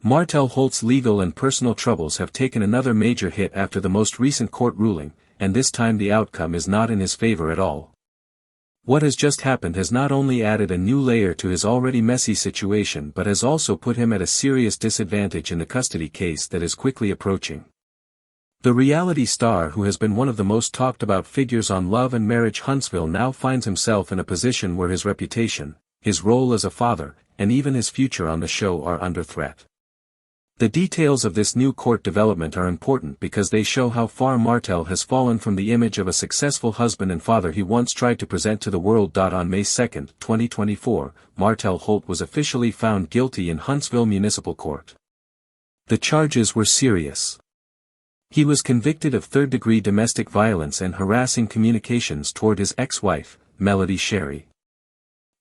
Martell Holt's legal and personal troubles have taken another major hit after the most recent court ruling, and this time the outcome is not in his favor at all. What has just happened has not only added a new layer to his already messy situation but has also put him at a serious disadvantage in the custody case that is quickly approaching. The reality star who has been one of the most talked about figures on Love and Marriage Huntsville now finds himself in a position where his reputation, his role as a father, and even his future on the show are under threat. The details of this new court development are important because they show how far Martell has fallen from the image of a successful husband and father he once tried to present to the world. On May 2, 2024, Martell Holt was officially found guilty in Huntsville Municipal Court. The charges were serious. He was convicted of third-degree domestic violence and harassing communications toward his ex-wife, Melody Sherry.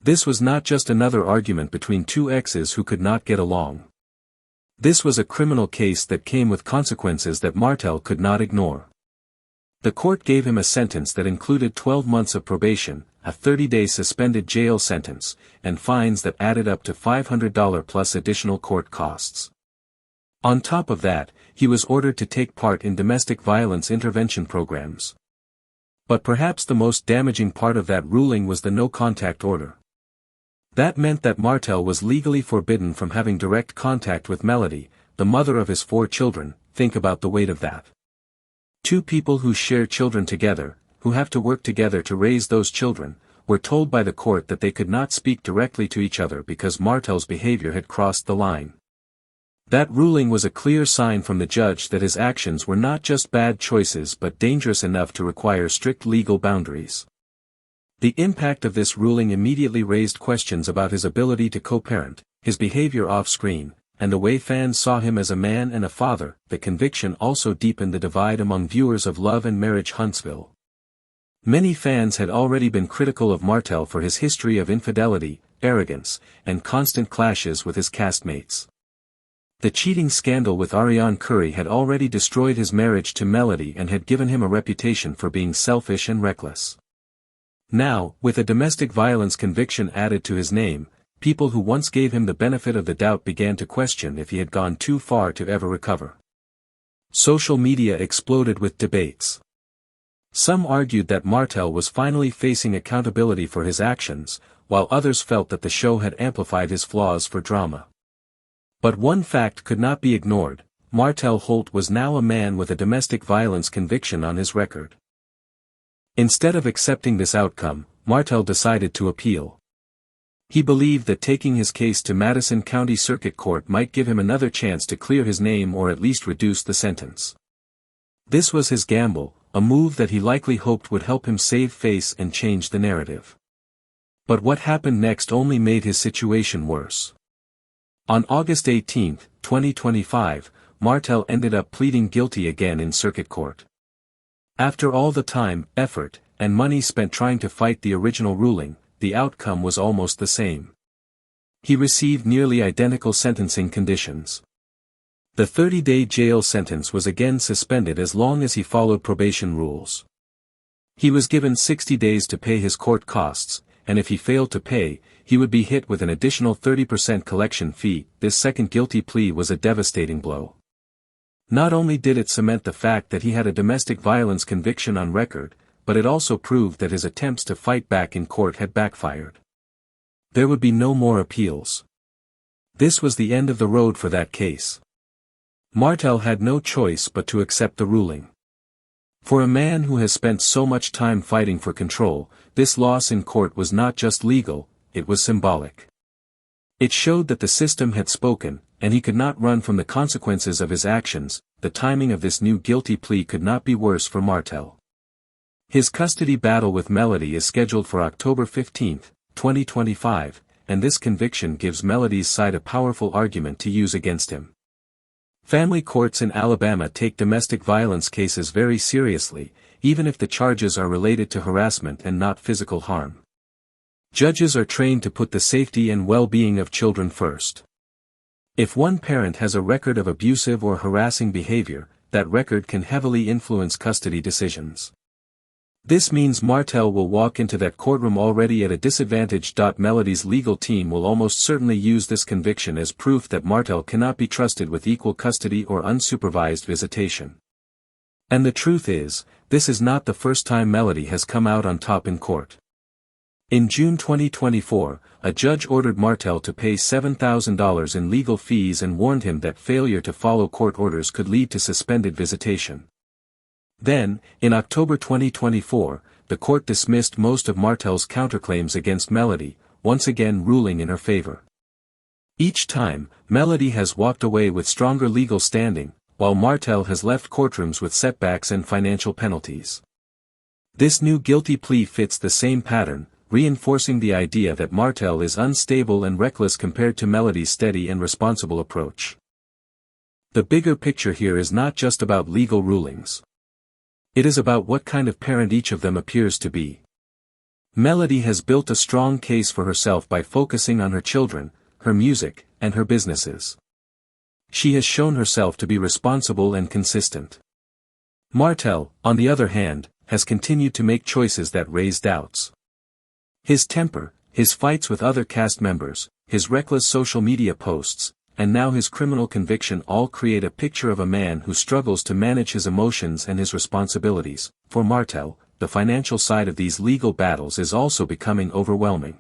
This was not just another argument between two exes who could not get along. This was a criminal case that came with consequences that Martell could not ignore. The court gave him a sentence that included 12 months of probation, a 30-day suspended jail sentence, and fines that added up to $500 plus additional court costs. On top of that, he was ordered to take part in domestic violence intervention programs. But perhaps the most damaging part of that ruling was the no-contact order. That meant that Martell was legally forbidden from having direct contact with Melody, the mother of his 4 children. Think about the weight of that. 2 people who share children together, who have to work together to raise those children, were told by the court that they could not speak directly to each other because Martell's behavior had crossed the line. That ruling was a clear sign from the judge that his actions were not just bad choices but dangerous enough to require strict legal boundaries. The impact of this ruling immediately raised questions about his ability to co-parent, his behavior off-screen, and the way fans saw him as a man and a father. The conviction also deepened the divide among viewers of Love and Marriage Huntsville. Many fans had already been critical of Martell for his history of infidelity, arrogance, and constant clashes with his castmates. The cheating scandal with Ariane Curry had already destroyed his marriage to Melody and had given him a reputation for being selfish and reckless. Now, with a domestic violence conviction added to his name, people who once gave him the benefit of the doubt began to question if he had gone too far to ever recover. Social media exploded with debates. Some argued that Martell was finally facing accountability for his actions, while others felt that the show had amplified his flaws for drama. But one fact could not be ignored: Martell Holt was now a man with a domestic violence conviction on his record. Instead of accepting this outcome, Martell decided to appeal. He believed that taking his case to Madison County Circuit Court might give him another chance to clear his name or at least reduce the sentence. This was his gamble, a move that he likely hoped would help him save face and change the narrative. But what happened next only made his situation worse. On August 18, 2025, Martell ended up pleading guilty again in circuit court. After all the time, effort, and money spent trying to fight the original ruling, the outcome was almost the same. He received nearly identical sentencing conditions. The 30-day jail sentence was again suspended as long as he followed probation rules. He was given 60 days to pay his court costs, and if he failed to pay, he would be hit with an additional 30% collection fee. This second guilty plea was a devastating blow. Not only did it cement the fact that he had a domestic violence conviction on record, but it also proved that his attempts to fight back in court had backfired. There would be no more appeals. This was the end of the road for that case. Martell had no choice but to accept the ruling. For a man who has spent so much time fighting for control, this loss in court was not just legal, it was symbolic. It showed that the system had spoken, and he could not run from the consequences of his actions. The timing of this new guilty plea could not be worse for Martell. His custody battle with Melody is scheduled for October 15, 2025, and this conviction gives Melody's side a powerful argument to use against him. Family courts in Alabama take domestic violence cases very seriously, even if the charges are related to harassment and not physical harm. Judges are trained to put the safety and well-being of children first. If one parent has a record of abusive or harassing behavior, that record can heavily influence custody decisions. This means Martell will walk into that courtroom already at a disadvantage. Melody's legal team will almost certainly use this conviction as proof that Martell cannot be trusted with equal custody or unsupervised visitation. And the truth is, this is not the first time Melody has come out on top in court. In June 2024, a judge ordered Martell to pay $7,000 in legal fees and warned him that failure to follow court orders could lead to suspended visitation. Then, in October 2024, the court dismissed most of Martell's counterclaims against Melody, once again ruling in her favor. Each time, Melody has walked away with stronger legal standing, while Martell has left courtrooms with setbacks and financial penalties. This new guilty plea fits the same pattern, reinforcing the idea that Martell is unstable and reckless compared to Melody's steady and responsible approach. The bigger picture here is not just about legal rulings. It is about what kind of parent each of them appears to be. Melody has built a strong case for herself by focusing on her children, her music, and her businesses. She has shown herself to be responsible and consistent. Martell, on the other hand, has continued to make choices that raise doubts. His temper, his fights with other cast members, his reckless social media posts, and now his criminal conviction all create a picture of a man who struggles to manage his emotions and his responsibilities. For Martell, the financial side of these legal battles is also becoming overwhelming.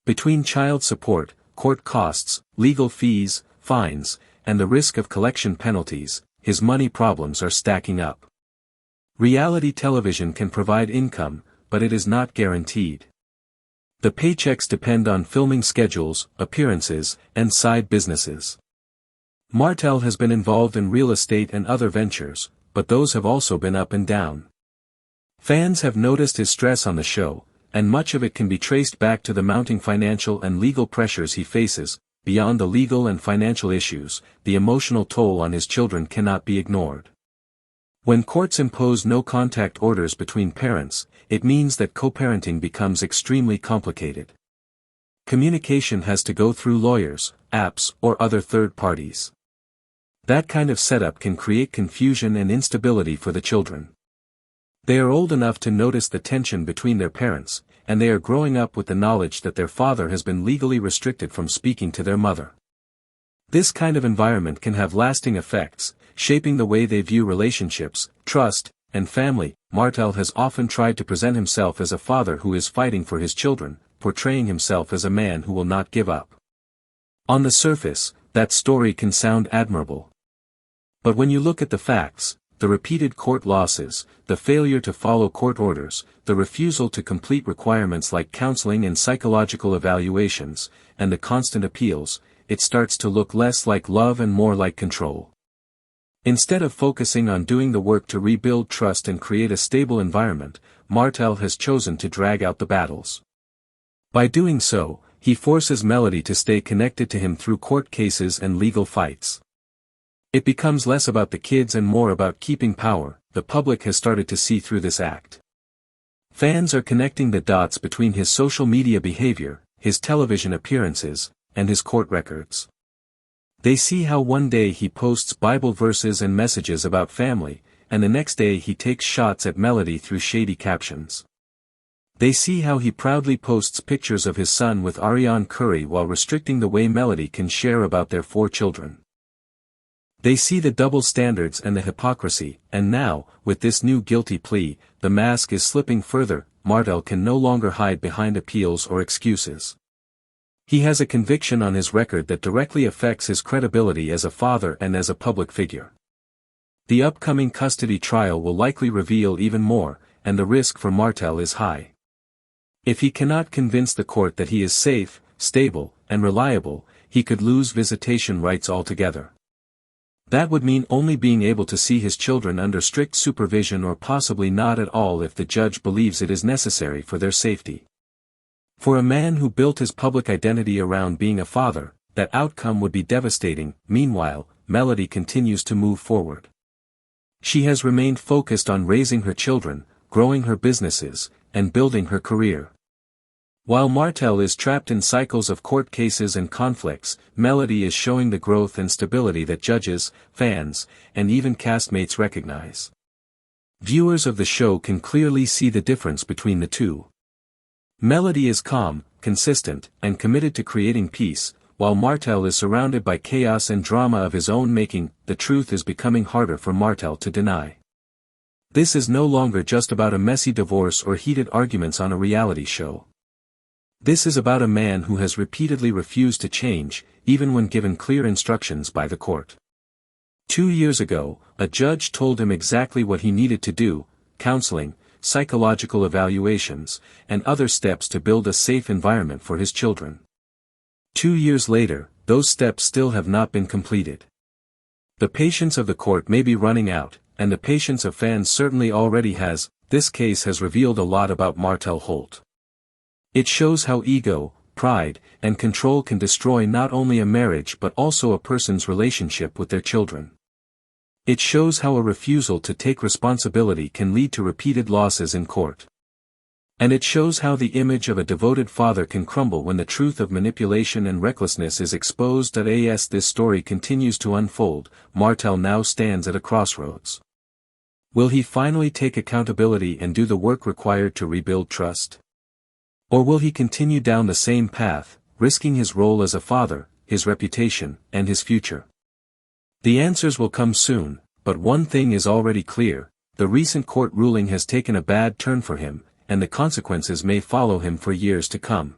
Between child support, court costs, legal fees, fines, and the risk of collection penalties, his money problems are stacking up. Reality television can provide income, but it is not guaranteed. The paychecks depend on filming schedules, appearances, and side businesses. Martell has been involved in real estate and other ventures, but those have also been up and down. Fans have noticed his stress on the show, and much of it can be traced back to the mounting financial and legal pressures he faces. Beyond the legal and financial issues, the emotional toll on his children cannot be ignored. When courts impose no-contact orders between parents, it means that co-parenting becomes extremely complicated. Communication has to go through lawyers, apps, or other third parties. That kind of setup can create confusion and instability for the children. They are old enough to notice the tension between their parents, and they are growing up with the knowledge that their father has been legally restricted from speaking to their mother. This kind of environment can have lasting effects, shaping the way they view relationships, trust, and family. Martell has often tried to present himself as a father who is fighting for his children, portraying himself as a man who will not give up. On the surface, that story can sound admirable. But when you look at the facts, the repeated court losses, the failure to follow court orders, the refusal to complete requirements like counseling and psychological evaluations, and the constant appeals, it starts to look less like love and more like control. Instead of focusing on doing the work to rebuild trust and create a stable environment, Martell has chosen to drag out the battles. By doing so, he forces Melody to stay connected to him through court cases and legal fights. It becomes less about the kids and more about keeping power. The public has started to see through this act. Fans are connecting the dots between his social media behavior, his television appearances, and his court records. They see how one day he posts Bible verses and messages about family, and the next day he takes shots at Melody through shady captions. They see how he proudly posts pictures of his son with Ariane Curry while restricting the way Melody can share about their 4 children. They see the double standards and the hypocrisy, and now, with this new guilty plea, the mask is slipping further. Martell can no longer hide behind appeals or excuses. He has a conviction on his record that directly affects his credibility as a father and as a public figure. The upcoming custody trial will likely reveal even more, and the risk for Martell is high. If he cannot convince the court that he is safe, stable, and reliable, he could lose visitation rights altogether. That would mean only being able to see his children under strict supervision or possibly not at all if the judge believes it is necessary for their safety. For a man who built his public identity around being a father, that outcome would be devastating. Meanwhile, Melody continues to move forward. She has remained focused on raising her children, growing her businesses, and building her career. While Martell is trapped in cycles of court cases and conflicts, Melody is showing the growth and stability that judges, fans, and even castmates recognize. Viewers of the show can clearly see the difference between the two. Melody is calm, consistent, and committed to creating peace, while Martell is surrounded by chaos and drama of his own making. The truth is becoming harder for Martell to deny. This is no longer just about a messy divorce or heated arguments on a reality show. This is about a man who has repeatedly refused to change, even when given clear instructions by the court. 2 years ago, a judge told him exactly what he needed to do: counseling, psychological evaluations, and other steps to build a safe environment for his children. 2 years later, those steps still have not been completed. The patience of the court may be running out, and the patience of fans certainly already has. This case has revealed a lot about Martell Holt. It shows how ego, pride, and control can destroy not only a marriage but also a person's relationship with their children. It shows how a refusal to take responsibility can lead to repeated losses in court. And it shows how the image of a devoted father can crumble when the truth of manipulation and recklessness is exposed. As this story continues to unfold, Martell now stands at a crossroads. Will he finally take accountability and do the work required to rebuild trust? Or will he continue down the same path, risking his role as a father, his reputation, and his future? The answers will come soon, but one thing is already clear: the recent court ruling has taken a bad turn for him, and the consequences may follow him for years to come.